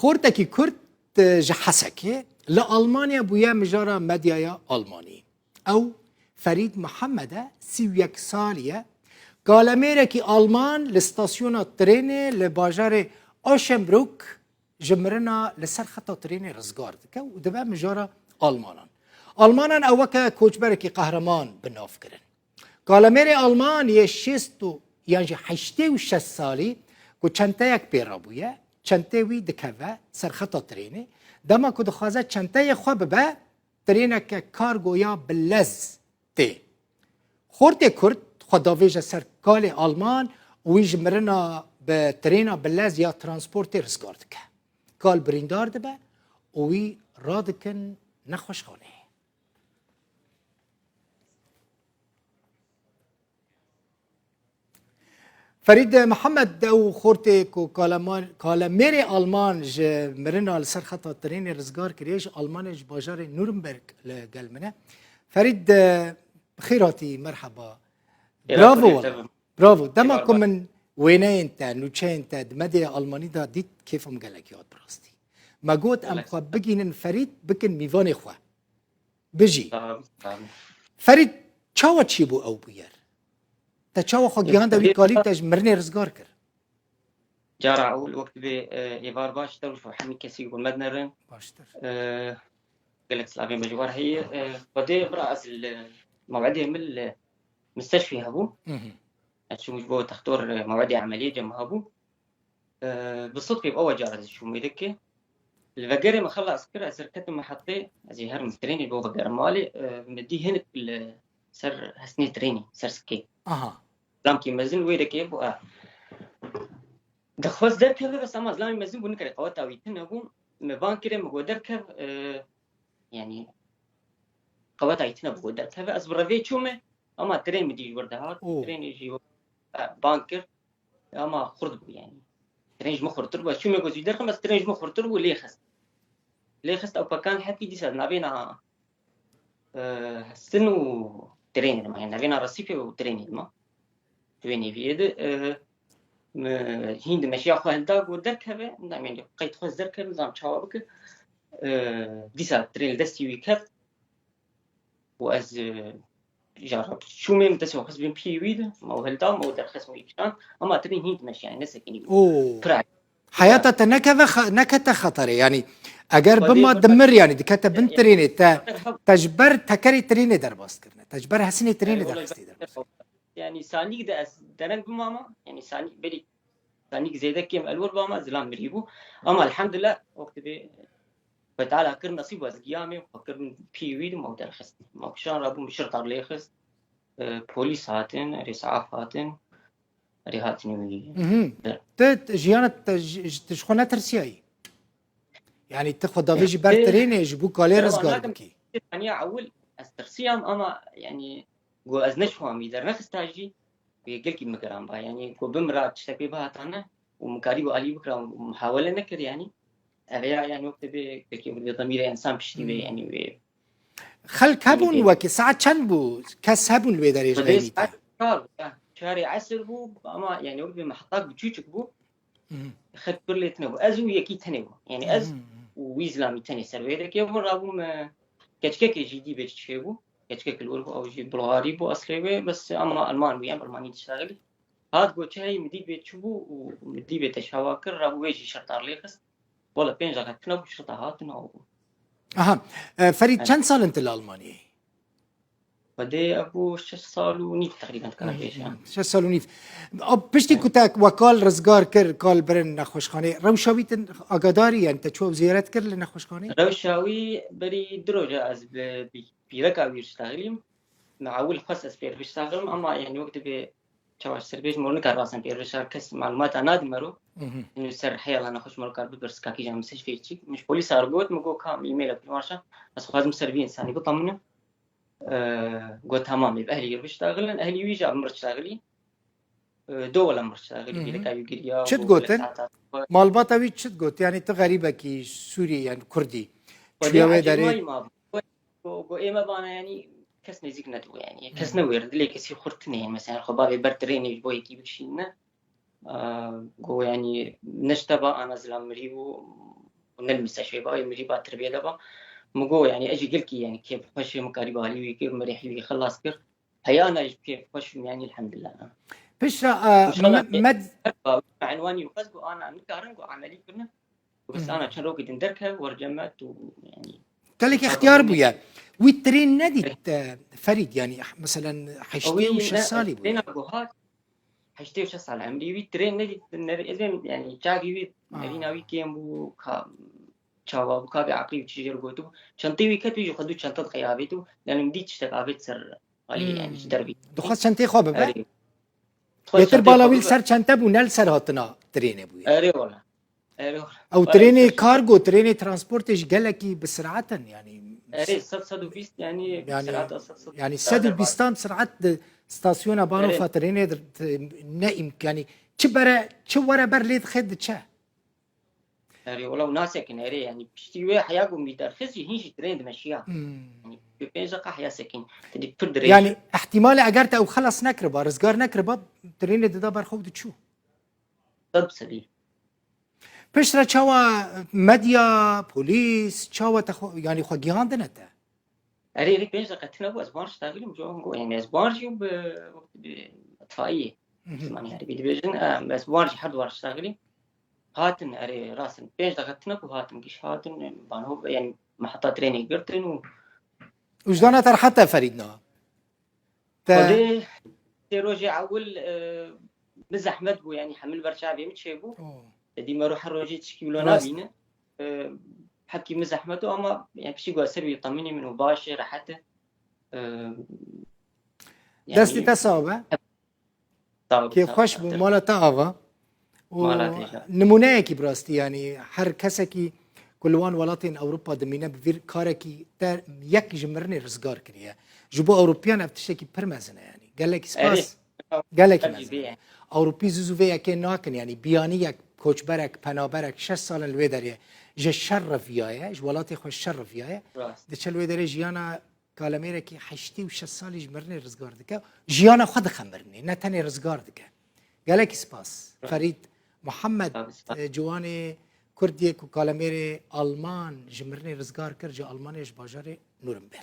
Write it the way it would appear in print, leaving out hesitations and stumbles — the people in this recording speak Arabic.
خورتکی کرد جحسکی لألمانیا بویا مجارا مدیایا آلمانی او فرید محمد 31 سالیه گالميرا كي ألمان لستاسيونا تريني لباجار أوشنبروك جمرنا لسر خطا تريني رزقار دكا ودبا مجارة ألمانا أوكا كوچبركي قهرمان بناف كرن گالميرا ألمان يشيستو يعني حشتي وشس سالي كو چنتيك بيرابويا چنتيوي دكاوا سر خطا تريني دما كو دخوازا چنتي خو ببا ترينك كارگويا بلز تي خورتي كرد خداویج سر کال آلمان ویج مرنا به ترینا بلز یا ترانسپورت رزگارد که کال بریندار دبه وی رادکن نخوش خانه فرید محمد او خورته کو کالمیر آلمان ج مرنا لسر خطا ترین رزگار کریش آلمانش باجار نورنبرگ لگلمنه فرید خیراتی مرحبا برافو والله برافو دمكم من وينين انت نوچه انت دمدي الماني دا ديت كيفهم قالك ياد براستي ما قلت ام خو بگين فريد بكن ميواني خو بجي فريد چاوا چي بو او بير تا چاوا خو گيان دا ويكاليب تاج مرني رزگار كر جارع اول وقت بي ايفار باشتر وشو حمي كسي يقول مدنرن باشتر قالك سلافي مجوار هي بدي براس الموعديه من مستشفى هبو شو مش بو تختار موعد عمليه جنب هبو بالصدفه باول جاره شو ميدكي الفجري ما خلص كره سركت محطه زي هرم تريني بو فجر مالي مدي هنا سر هسني تريني سر سكي لامكي مزن ويدكي بو دخوز دركه بس اما زلامي مزن بو نكري قوتا ويتن هبو مبان كده مغو دركه يعني قوتا ويتن بو دركه اصبر في تشومه اما ترين مدي وردها ترين يجي بانكر اما خرد يعني ترين مخر تربه شو ميجوز يدرك بس ترين مخر تربه ليه خست او بكان حكي دي سد نبينا سنو ترين ما يعني نبينا رصيفه وترين ما تويني فيد هند ماشي اخو هندا ودرك هبه يعني قيد خو درك نظام تشاوبك دي سد ترين دستي ويكف واز جرب شو مين تسوي خص بين بيويد ما هو هلدا ما هو درخص ويكشان اما ترين هيد ماشي يعني نسك يعني حياتها نكته خطرة يعني اگر بما دمر يعني دكته بنتريني تجبر تكري تريني درباس كرنا تجبر حسني تريني درخستي درباس يعني ثاني ده درنگ بماما يعني ثاني بدي ثاني زياده كيم الور بما زلام مريبو اما الحمد لله وقت بي فتعالى كر نصيب واز قيامي فكر بيويد ما درخص ما كشان رابو مشرطه ليخص بوليس هاتن رسعاف هاتن رهاتني تت جيانة تشخونا ترسياي يعني تاخد دافيجي برترين يجيبو كالي رزقار بكي يعني اول استرسيام اما يعني جو ازنشوا ميدر نخستاجي بيقلكي مقرام با يعني جو بمرا تشتكي بها تانا ومكاري علي بكره محاوله نكر يعني ابيع يعني وقت بكي ضمير انسان بشتي يعني خل كابون وكي ساعه چند بو كسبون الويداري جاينيتا شهري عسر بو اما يعني وقت محطات بتشوچك بو خد كل تنبو ازو يكي تنبو يعني از ويزلامي تاني سرويدا كي رابو ما كاتشكك جدي بتشيبو كاتشكك الوربو او جي بلغاري بو اصلي بس اما المان ويا برماني تشتغل هاد جو تشاي مدي بتشبو ومدي بتشاواكر رابو يجي شرطار ليخس ولا بين جاك تنبو شرطات نو فريد كم سال انت الالماني بدي ابو 6 سال ونيف تقريبا كان 6 سال ونيف بشتي كنت وكال رزقار كر قال برن نخوشخانه روشاويت اگاداري يعني تشوف زيارات كر لنخوشخانه روشاوي بري دروجه از بيركا بيشتغليم مع اول خصص بيشتغلم اما يعني وقت بي تشواش سربيج مورن كراسن بيرشار كس معلومات انا دمرو انه سر حيل انا خوش مركار ببرس كاكي جام مستشفى مش بوليس ارغوت مكو كام ايميل بمارشا بس خازم سربين ثاني بطمنه قلت تمام يبقى اهلي بيشتغلن اهلي ويجي عمر تشتغلي دولة مر تشتغلي بيلك يجريا شد قلتن مالباتا وي شد قلت يعني انت غريبة كي سوري يعني كردي شوية داري جو ايما بانا يعني كس نزيك ندو يعني كس نويرد لي كسي خرتني مثلا خبابي برتريني بو يكي بكشينا جو يعني نشتبه انا زلام مريبو من المستشفى باي مجيبات تربية دبا مقو يعني أجي قلكي يعني كيف خوش مقاربة لي وكيف مريح لي خلاص كر حيانا كيف خوش يعني الحمد لله بشرا إن شاء الله مد عنواني وقصد أنا عم كارنج وعملي كنا بس أنا كان روكي دندركها ورجمت ويعني تلك اختيار بويا والترين نديت فريد يعني مثلا حشتي وش الصالي ترين بويا أبوهات حشتي وش صار عمري وي ترين نديت إذن يعني جاكي وي نبينا وي كيم بو كا شاوا بو كابي عقلي وتشجر قوتو شنطي وي كتو يجو خدو شنطة قيابيتو لأنه مديت تشتغابيت سر علي يعني دربي دخلت شنطي خواب با أري يتر بالاويل سر شنطة بو نل سر هاتنا ترين بويا أري والله او تريني كارغو تريني ترانسبورتش قالكي بسرعة يعني أري صد وبيست يعني بسرعة صد يعني السد بيستان بسرعة ستاسيون بانو فاتريني نائم يعني تشبرا برليد خد تشا أري والله وناسكن أري يعني بشتي حياكم بيترخص هيش ترند مشيها يعني بينزق حياة سكين تدي تدري يعني احتمال اجرت او خلص نكربا رزقار نكربا تريني دبر خود تشو طب سدي بشرا تشوا مديا بوليس تشوا يعني خو جيهان دنتا أري بينزق تنبو أسبانش تاغلي مجوهم يعني أسبانش يوب طفائية زمان يعني بيديفيجن أسبانش حد ورش تاغلي هاتن أري راسن بينزق تنبو هاتن كيش هاتن بانو يعني محطة تريني قرتن وجدانا تر حتى فريدنا خدي روجي عول بزحمت بو يعني حمل برشابي متشيبو دي ما روح الروجي تشكيلو نابينه حكي مزحمته اما يعني بشي قوى سبي يطمني منه باشر حتى يعني دستي تصابه كيف خوش بمالا تاغا نمونهكي براستي يعني هر کسکی كلوان ولاتين اوروبا دمينه بفير كاركي تر يك جمرني رزقار كريا جبو اوروبيان افتشكي برمزنا يعني قال لك سباس قال لك مثلا اوروبي زوزوفيا كان ناكن يعني بيانيك كوتش برك بنابرك 6 سال الويدريه جا شرف يايا جولاتي خوش شرف يايا دچ الويدريه جيانا كالاميركي حشتي و 6 سال جمرني رزقار دكا جيانا خد خمرني نتني رزقار دكا قال لك سباس فريد محمد جواني كرديك وكالاميري ألمان جمرني رزقار كرجة ألمانيش باجاري نورنبرغ